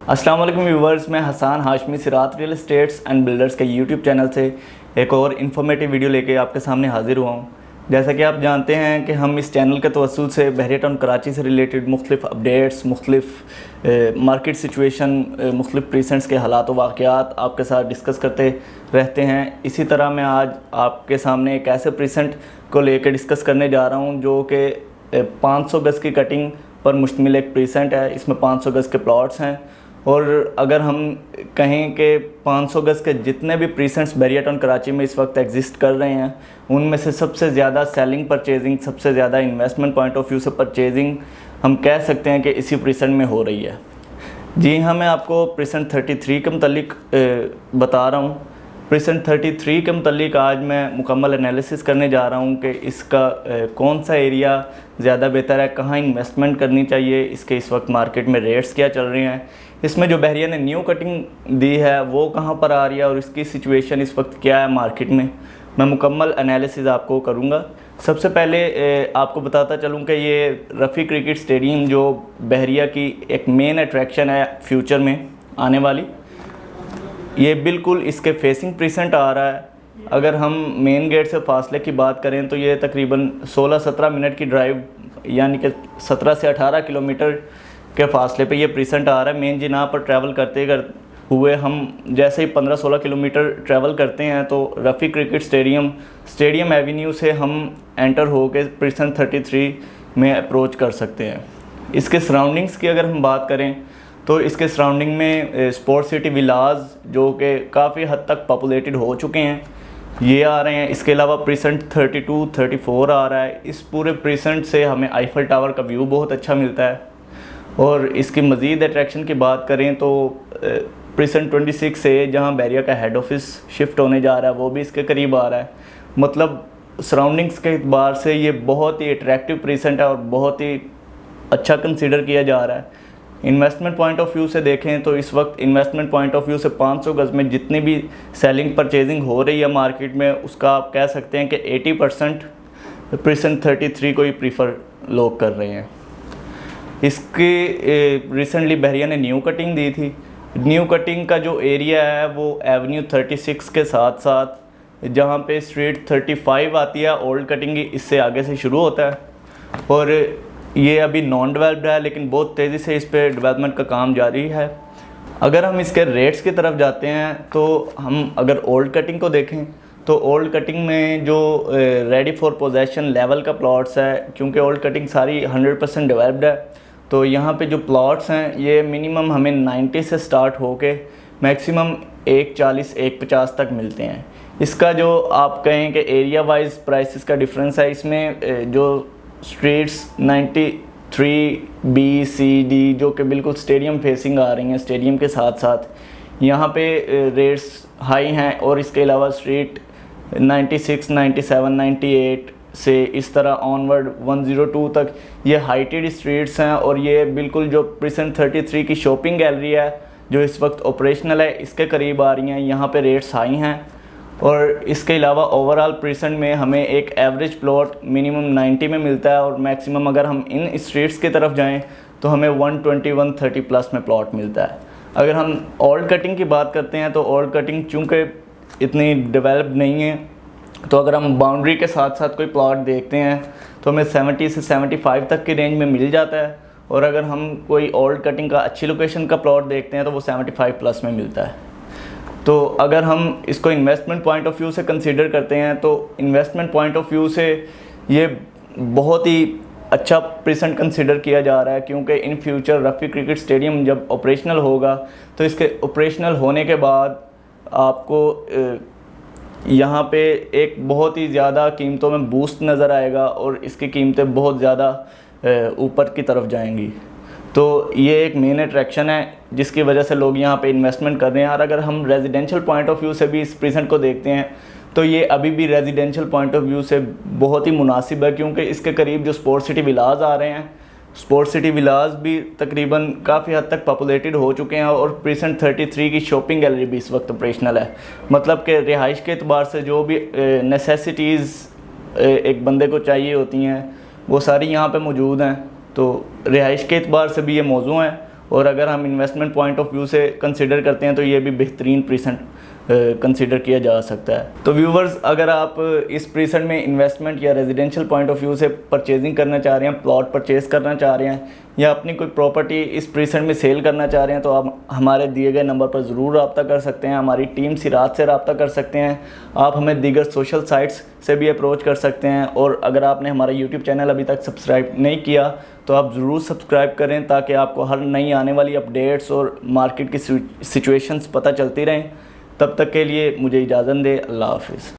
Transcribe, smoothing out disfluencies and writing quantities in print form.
अस्सलाम वालेकुम व्यूवर्स, मैं हसान हाशमी सिरात रियल एस्टेट्स एंड बिल्डर्स के यूट्यूब चैनल से एक और इन्फॉर्मेटिव वीडियो लेके आपके सामने हाज़िर हुआ हूँ। जैसा कि आप जानते हैं कि हम इस चैनल के तवस्सुल से बहरिया टाउन कराची से रिलेटेड मुख्तलिफ अपडेट्स, मुख्तलिफ मार्केट सिचुएशन, मुख्तलिफ प्रीसेंट्स के हालात व वाक़यात आपके साथ डिस्कस करते रहते हैं। इसी तरह मैं आज आपके सामने एक ऐसे प्रीसेंट को लेकर डिस्कस करने जा रहा हूँ जो कि 500 गज़ की कटिंग पर मुश्तमिल एक प्रीसेंट है। इसमें 500 गज़ के प्लॉट्स हैं और अगर हम कहें कि 500 गज़ के जितने भी प्रीसेंट्स बहरिया टाउन कराची में इस वक्त एग्जिस्ट कर रहे हैं, उनमें से सबसे ज़्यादा सेलिंग परचेजिंग, सबसे ज़्यादा इन्वेस्टमेंट पॉइंट ऑफ व्यू से परचेजिंग हम कह सकते हैं कि इसी प्रीसेंट में हो रही है। जी हाँ, मैं आपको प्रीसेंट 33 के मुतालिक बता रहा हूँ। प्रीसेंट 33 के मुतालिक आज मैं मुकम्मल एनालिसिस करने जा रहा हूँ कि इसका कौन सा एरिया ज़्यादा बेहतर है, कहाँ इन्वेस्टमेंट करनी चाहिए, इसके इस वक्त मार्केट में रेट्स क्या चल रहे हैं, इसमें जो बहरिया ने न्यू कटिंग दी है वो कहाँ पर आ रही है और इसकी सिचुएशन इस वक्त क्या है मार्केट में, मैं मुकम्मल एनालिसिस आपको करूँगा। सबसे पहले आपको बताता चलूँ कि ये रफ़ी क्रिकेट स्टेडियम जो बहरिया की एक मेन अट्रैक्शन है फ्यूचर में आने वाली, ये बिल्कुल इसके फेसिंग प्रीसेंट आ रहा है। अगर हम मेन गेट से फासले की बात करें तो ये तकरीबन 16-17 मिनट की ड्राइव यानी कि 17 से 18 किलोमीटर के फासले पे ये प्रीसेंट आ रहा है। मेन जिना पर ट्रैवल करते हुए हम जैसे ही 15-16 किलोमीटर ट्रैवल करते हैं तो रफ़ी क्रिकेट स्टेडियम एवेन्यू से हम एंटर होकर प्रीसेंट 33 में अप्रोच कर सकते हैं। इसके सराउंडिंग्स की अगर हम बात करें तो इसके सराउंडिंग में स्पोर्ट सिटी विलाज जो कि काफ़ी हद तक पॉपुलेटेड हो चुके हैं, ये आ रहे हैं। इसके अलावा प्रीसेंट 32-34 आ रहा है। इस पूरे प्रीसेंट से हमें आईफल टावर का व्यू बहुत अच्छा मिलता है। और इसकी मज़ीद अट्रैक्शन की बात करें तो प्रीसेंट 26 से जहां बहरिया का हेड ऑफिस शिफ्ट होने जा रहा है वो भी इसके करीब आ रहा है। मतलब सराउंडिंग्स के एतबार से ये बहुत ही अट्रैक्टिव प्रीसेंट है और बहुत ही अच्छा कंसिडर किया जा रहा है। इन्वेस्टमेंट पॉइंट ऑफ व्यू से देखें तो इस वक्त इन्वेस्टमेंट पॉइंट ऑफ व्यू से 500 गज़ में जितनी भी सेलिंग परचेजिंग हो रही है मार्केट में, उसका आप कह सकते हैं कि 80% प्रीसेंट 33 को ही प्रीफर लोग कर रहे हैं। इसकी रिसेंटली बहरिया ने न्यू कटिंग दी थी। न्यू कटिंग का जो एरिया है वो एवेन्यू 36 के साथ साथ जहाँ पे स्ट्रीट 35 आती है, ओल्ड कटिंग इससे आगे से शुरू होता है और ये अभी नॉन डेवलप्ड है लेकिन बहुत तेज़ी से इस पर डेवलपमेंट का काम जारी है। अगर हम इसके रेट्स की तरफ जाते हैं तो हम अगर ओल्ड कटिंग को देखें तो ओल्ड कटिंग में जो रेडी फॉर पोजेशन लेवल का प्लॉट्स है, क्योंकि ओल्ड कटिंग सारी 100% डेवलप्ड है, तो यहाँ पे जो प्लॉट्स हैं ये मिनिमम हमें 90 से स्टार्ट होके मैक्सिमम 140-150 तक मिलते हैं। इसका जो आप कहें कि एरिया वाइज प्राइसेस का डिफरेंस है, इसमें जो स्ट्रीट्स 93 B C D जो कि बिल्कुल स्टेडियम फेसिंग आ रही हैं, स्टेडियम के साथ साथ यहाँ पे रेट्स हाई हैं और इसके अलावा स्ट्रीट 96, 97, 98 से इस तरह ऑनवर्ड 102 तक ये हाइटेड स्ट्रीट्स हैं। और ये बिल्कुल जो प्रीसेंट 33 की शॉपिंग गैलरी है जो इस वक्त ऑपरेशनल है, इसके करीब आ रही हैं। यहाँ पे रेट्स हाई हैं और इसके अलावा ओवरऑल प्रीसेंट में हमें एक एवरेज प्लॉट मिनिमम 90 में मिलता है और मैक्सिमम अगर हम इन स्ट्रीट्स की तरफ जाएं तो हमें 120-130 प्लस में प्लॉट मिलता है। अगर हम ओल्ड कटिंग की बात करते हैं तो ओल्ड कटिंग चूँकि इतनी डेवलप नहीं है, तो अगर हम बाउंड्री के साथ साथ कोई प्लॉट देखते हैं तो हमें 70 से 75 तक की रेंज में मिल जाता है। और अगर हम कोई ओल्ड कटिंग का अच्छी लोकेशन का प्लॉट देखते हैं तो वो 75 प्लस में मिलता है। तो अगर हम इसको इन्वेस्टमेंट पॉइंट ऑफ व्यू से कंसीडर करते हैं तो इन्वेस्टमेंट पॉइंट ऑफ व्यू से ये बहुत ही अच्छा प्रीसेंट कंसीडर किया जा रहा है, क्योंकि in future Rafi cricket stadium जब ऑपरेशनल होगा तो इसके ऑपरेशनल होने के बाद आपको यहाँ पे एक बहुत ही ज़्यादा कीमतों में बूस्ट नज़र आएगा और इसकी कीमतें बहुत ज़्यादा ऊपर की तरफ जाएंगी। तो ये एक मेन अट्रैक्शन है जिसकी वजह से लोग यहाँ पे इन्वेस्टमेंट कर रहे हैं। और अगर हम रेजिडेंशियल पॉइंट ऑफ व्यू से भी इस प्रीसेंट को देखते हैं तो ये अभी भी रेजिडेंशियल पॉइंट ऑफ व्यू से बहुत ही मुनासिब है, क्योंकि इसके करीब जो स्पोर्ट सिटी विलाज आ रहे हैं, स्पोर्ट सिटी विलाज भी तकरीबन काफ़ी हद तक पॉपुलेटेड हो चुके हैं और प्रीसेंट 33 की शॉपिंग गैलरी भी इस वक्त ऑपरेशनल है। मतलब कि रिहाइश के अतबार से जो भी नेसेसिटीज़ एक बंदे को चाहिए होती हैं वो सारी यहाँ पे मौजूद हैं। तो रिहाइश के अतबार से भी ये मौजू हैं और अगर हम इन्वेस्टमेंट पॉइंट ऑफ व्यू से कंसिडर करते हैं तो ये भी बेहतरीन प्रीसेंट कंसिडर किया जा सकता है। तो व्यूवर्स, अगर आप इस प्रीसेंट में इन्वेस्टमेंट या रेजिडेंशियल पॉइंट ऑफ व्यू से परचेजिंग करना चाह रहे हैं, प्लॉट परचेज करना चाह रहे हैं या अपनी कोई प्रॉपर्टी इस प्रीसेंट में सेल करना चाह रहे हैं, तो आप हमारे दिए गए नंबर पर ज़रूर रब्ता कर सकते हैं। हमारी टीम सिरात से रब्ता कर सकते हैं। आप हमें दीगर सोशल साइट्स से भी अप्रोच कर सकते हैं। और अगर आपने हमारा यूट्यूब चैनल अभी तक सब्सक्राइब नहीं किया तो आप ज़रूर सब्सक्राइब करें, ताकि आपको हर नई आने वाली अपडेट्स और मार्केट की सिचुएशंस पता चलती रहें। तब तक के लिए मुझे इजाज़त दें। अल्लाह हाफ़िज़।